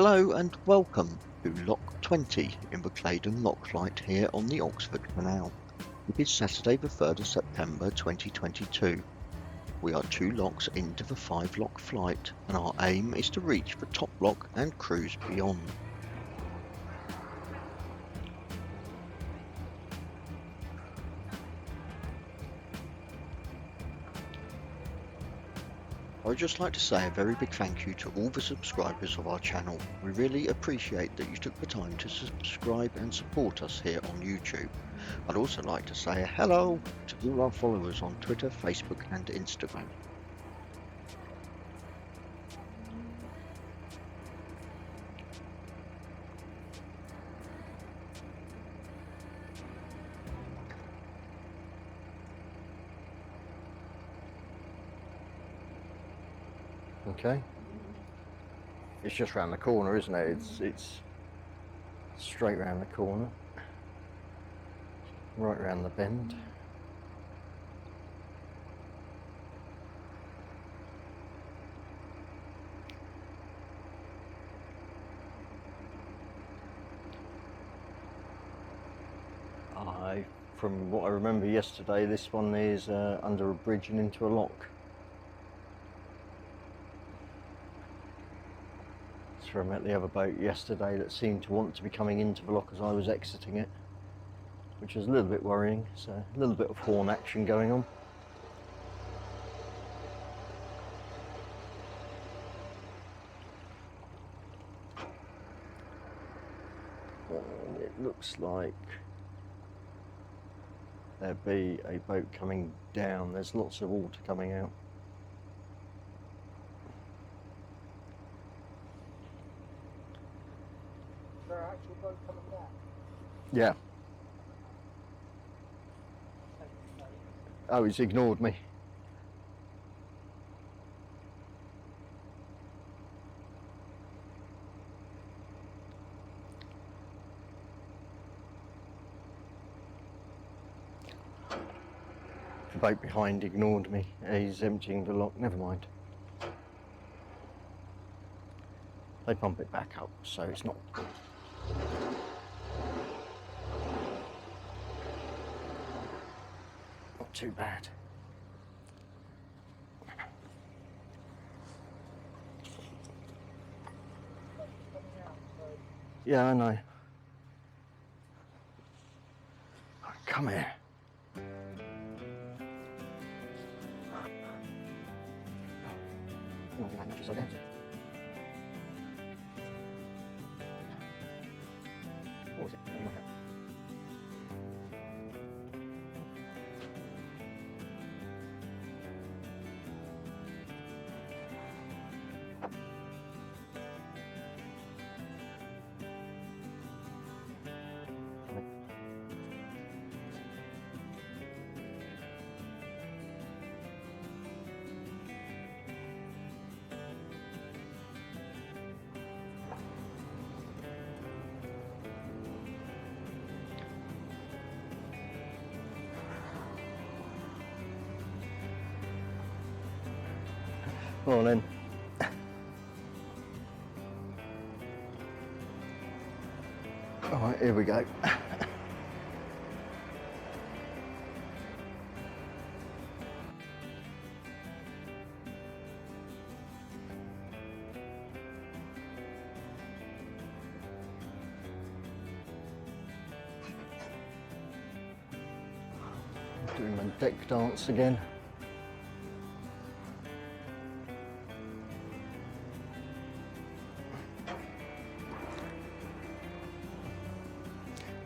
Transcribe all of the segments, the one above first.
Hello and welcome to Lock 20 in the Claydon Lock Flight here on the Oxford Canal. It is Saturday the 3rd of September 2022. We are 2 locks into the 5-lock flight and our aim is to reach the top lock and cruise beyond. I would just like to say a very big thank you to all the subscribers of our channel. We really appreciate that you took the time to subscribe and support us here on YouTube. I'd also like to say a hello to all our followers on Twitter, Facebook and Instagram. Okay, it's just round the corner, isn't it? It's straight round the corner, right round the bend. From what I remember yesterday, this one is under a bridge and into a lock. I met the other boat yesterday that seemed to want to be coming into the lock as I was exiting it, which was a little bit worrying, so a little bit of horn action going on. And it looks like there'd be a boat coming down. There's lots of water coming out. Actual boat coming down? Yeah. Oh, he's ignored me. The boat behind ignored me. He's emptying the lock. Never mind. They pump it back up, so it's not too bad. Yeah, I know. Come here. What was it? Morning. Alright, here we go. Doing my deck dance again.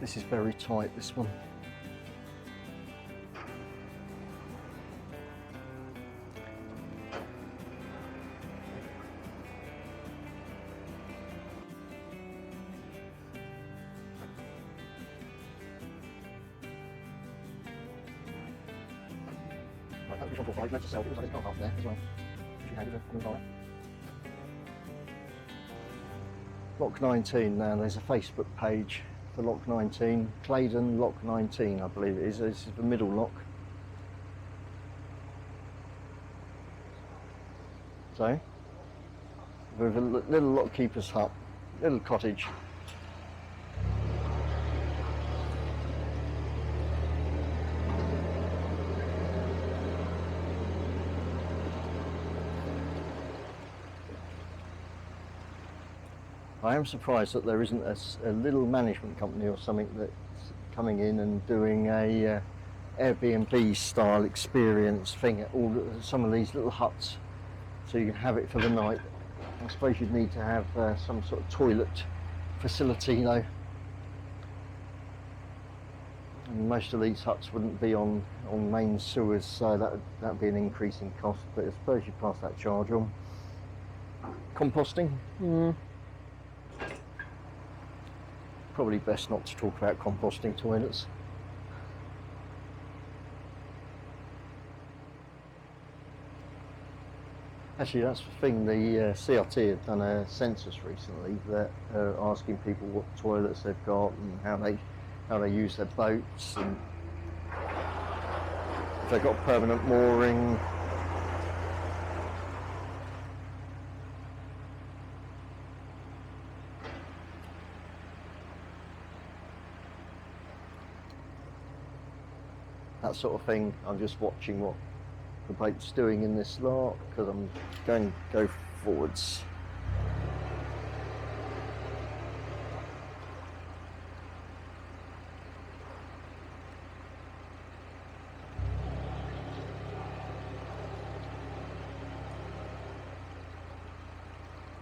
This is very tight, this one. Lock 19 now, there's a Facebook page for Lock 19, Claydon Lock 19 I believe it is. This is the middle lock. So, with a little lock keeper's hut little cottage. I am surprised that there isn't a little management company or something that's coming in and doing a Airbnb style experience thing at some of these little huts, so you can have it for the night. I suppose you'd need to have some sort of toilet facility though. And most of these huts wouldn't be on main sewers, so that'd be an increasing cost, but I suppose you pass that charge on. Composting? Probably best not to talk about composting toilets. Actually, that's the thing, the CRT have done a census recently that are asking people what toilets they've got and how they use their boats, and if they've got permanent mooring. That sort of thing. I'm just watching what the boat's doing in this lot because I'm going to go forwards.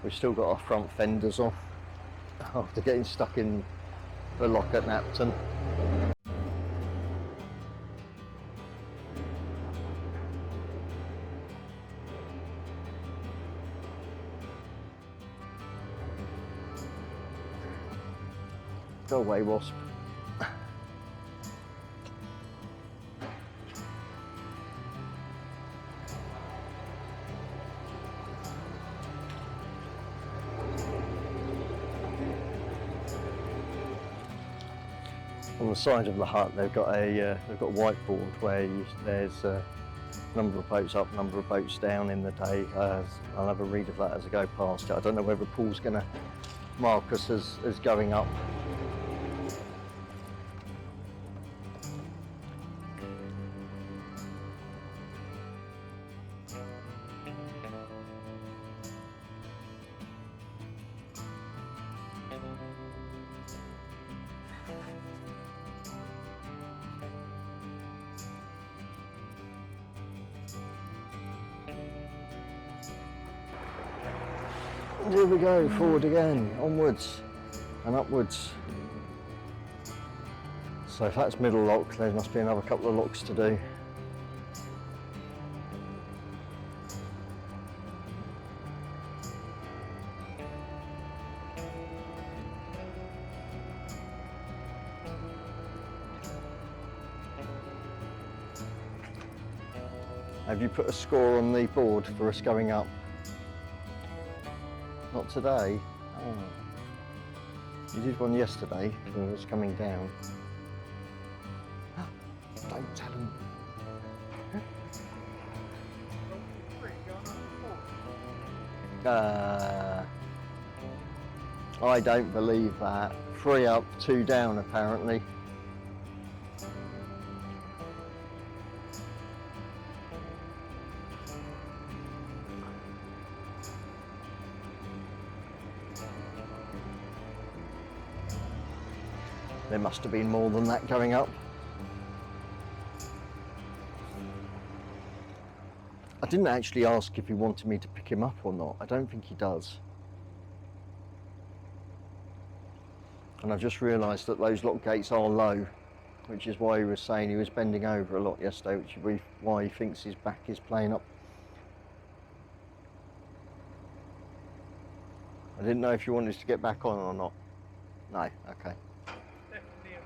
We've still got our front fenders off after getting stuck in the lock at Napton. Go away, wasp. On the side of the hut, they've got a whiteboard where there's a number of boats up, number of boats down in the day. I'll have a read of that as I go past it. I don't know whether Paul's going to mark us as going up. And here we go, forward again, onwards and upwards. So if that's middle lock, there must be another couple of locks to do. Have you put a score on the board for us going up? Not today. Oh. You did one yesterday for us coming down. Don't tell him. I don't believe that. 3 up, 2 down apparently. There must have been more than that going up. I didn't actually ask if he wanted me to pick him up or not. I don't think he does. And I've just realised that those lock gates are low, which is why he was saying he was bending over a lot yesterday, which is why he thinks his back is playing up. I didn't know if you wanted to get back on or not. No, okay. Definitely a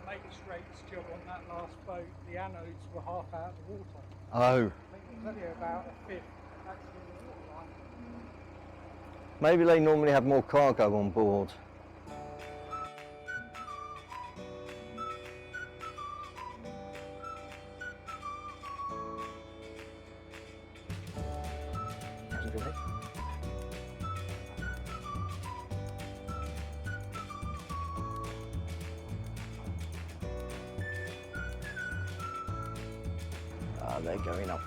mate's job on that last boat. The anodes were half out of the water. Oh. I think it was only about a fifth actually in the water line. Maybe they normally have more cargo on board. Right, they're going up.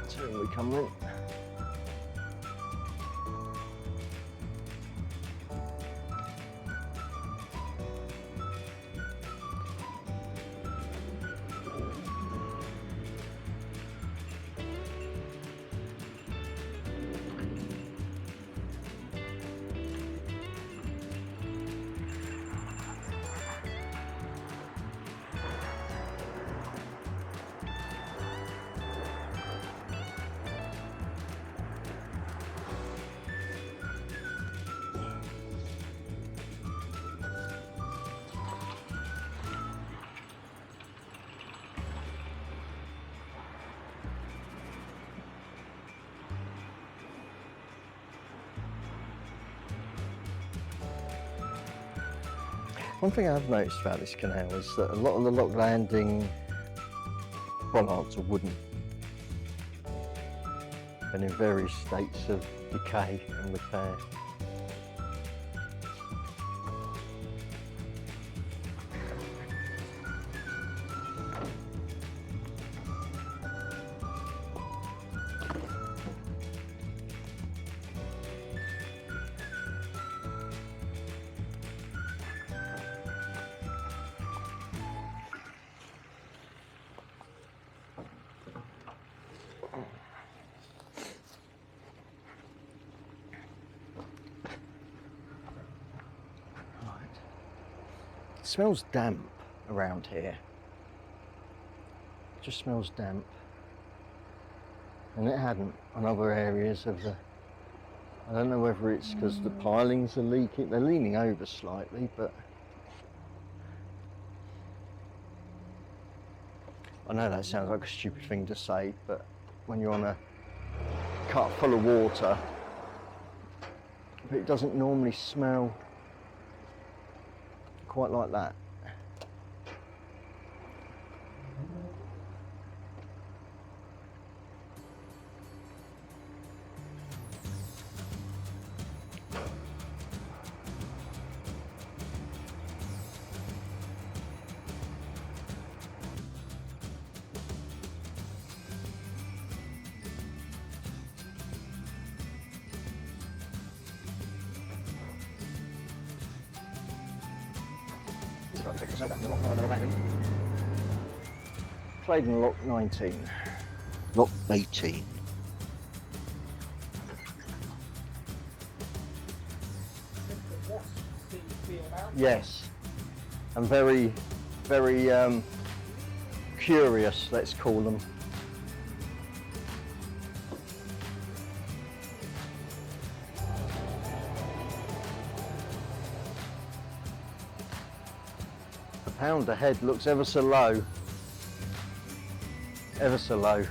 So we come in. One thing I've noticed about this canal is that a lot of the lock landing bollards are wooden and in various states of decay and repair. It smells damp around here. It just smells damp. And it hadn't on other areas of the... I don't know whether it's because the pilings are leaking. They're leaning over slightly, but... I know that sounds like a stupid thing to say, but when you're on a cut full of water, but it doesn't normally smell quite like that. Claydon Lock 19. Lock 18. Yes, and very, very curious, let's call them. The pound ahead looks ever so low. Ever so low.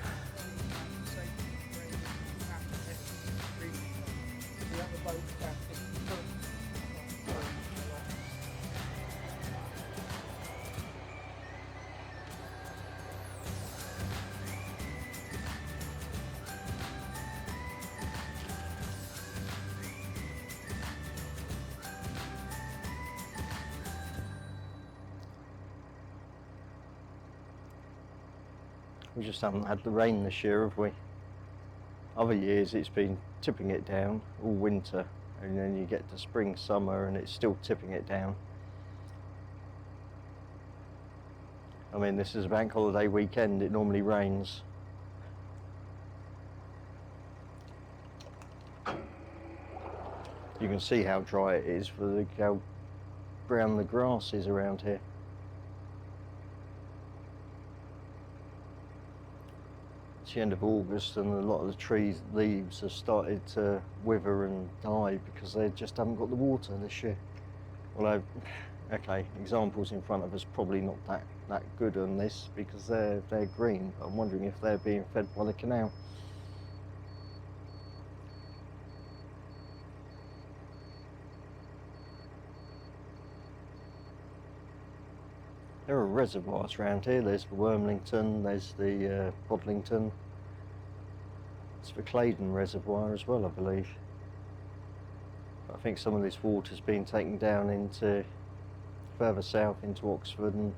We just haven't had the rain this year, have we? Other years it's been tipping it down all winter, and then you get to spring, summer, and it's still tipping it down. I mean, this is a bank holiday weekend, it normally rains. You can see how dry it is for how brown the grass is around here. It's the end of August and a lot of the trees' leaves have started to wither and die because they just haven't got the water this year. Although, okay, examples in front of us probably not that good on this because they're green. I'm wondering if they're being fed by the canal. There are reservoirs around here. There's the Wormlington, there's the Bodlington. It's the Claydon Reservoir as well, I believe. I think some of this water's been taken down into further south into Oxford and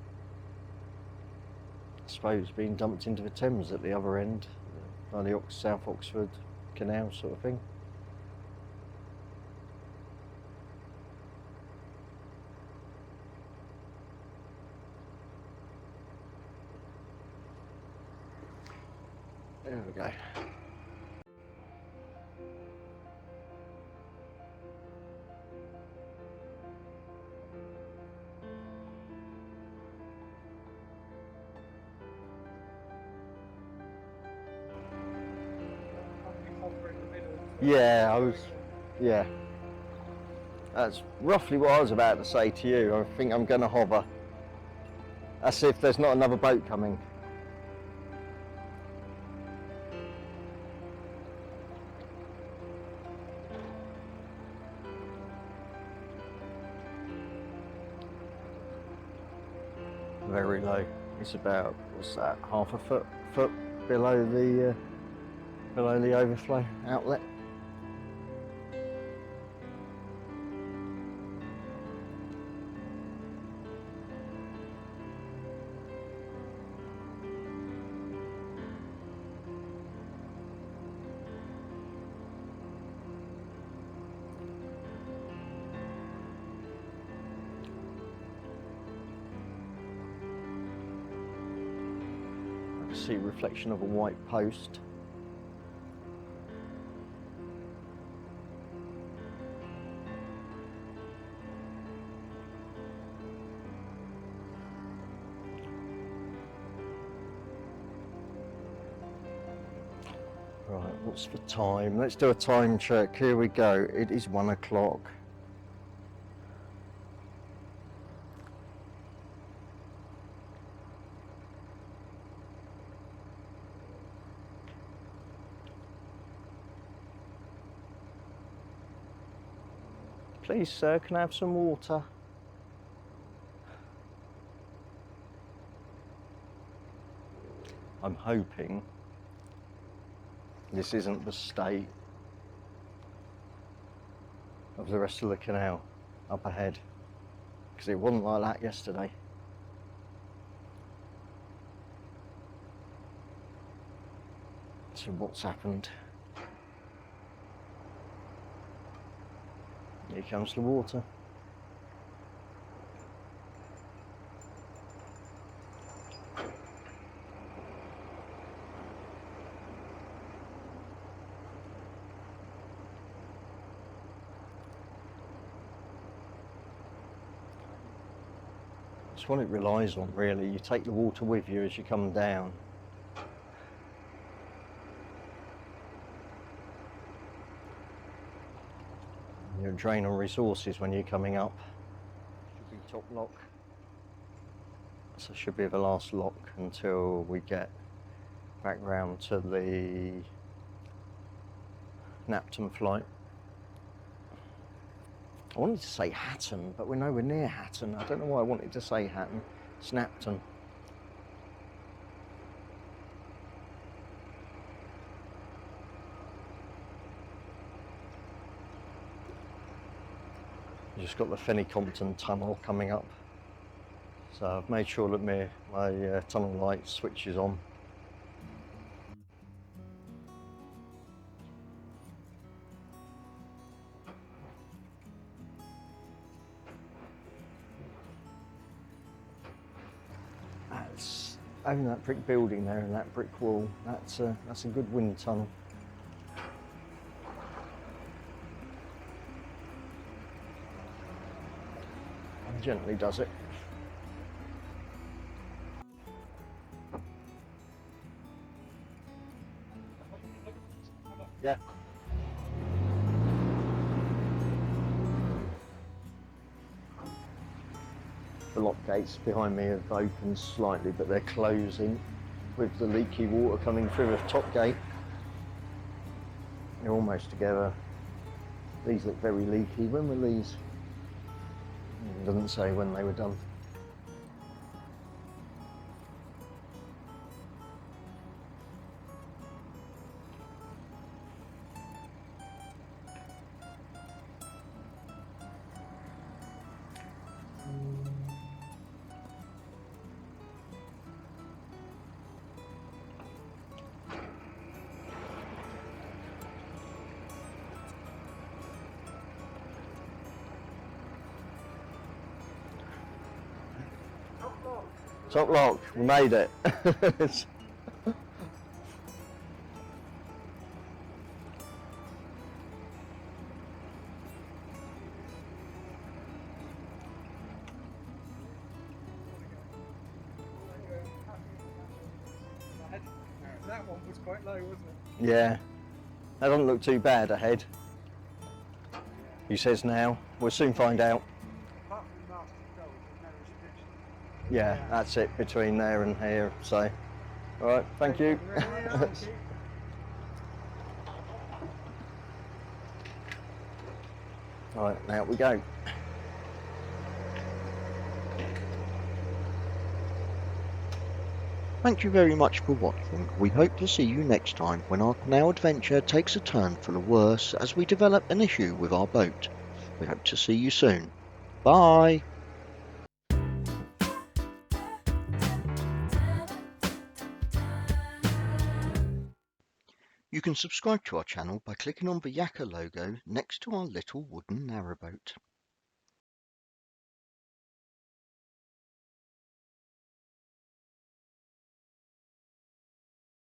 I suppose being dumped into the Thames at the other end by the South Oxford Canal sort of thing. There we go. Hover in the middle. Yeah, yeah. That's roughly what I was about to say to you. I think I'm going to hover. That's if there's not another boat coming. Very low. It's about, what's that, half a foot below the overflow outlet. See a reflection of a white post. Right, what's the time? Let's do a time check. Here we go. It is 1 o'clock. Please, sir, can I have some water? I'm hoping this isn't the state of the rest of the canal up ahead, because it wasn't like that yesterday. So what's happened? Here comes the water. That's what it relies on, really. You take the water with you as you come down. You're a drain on resources when you're coming up. Should be top lock. So should be the last lock until we get back round to the Napton flight. I wanted to say Hatton, but we're nowhere near Hatton. I don't know why I wanted to say Hatton. It's Napton. Just got the Fenny Compton tunnel coming up, so I've made sure that my tunnel light switches on. That's having that brick building there and that brick wall. That's a good wind tunnel. Gently does it. Yeah. The lock gates behind me have opened slightly, but they're closing with the leaky water coming through the top gate. They're almost together. These look very leaky. When were these? It doesn't say when they were done. Top lock, we made it. That one was quite low, wasn't it? Yeah, that doesn't look too bad ahead. He says now. We'll soon find out. Apart from the master goal, there's no restriction. Yeah, that's it between there and here. So, all right, thank you. Thank you. All right, now we go. Thank you very much for watching. We hope to see you next time when our canal adventure takes a turn for the worse as we develop an issue with our boat. We hope to see you soon. Bye! You can subscribe to our channel by clicking on the Yakka logo next to our little wooden narrowboat.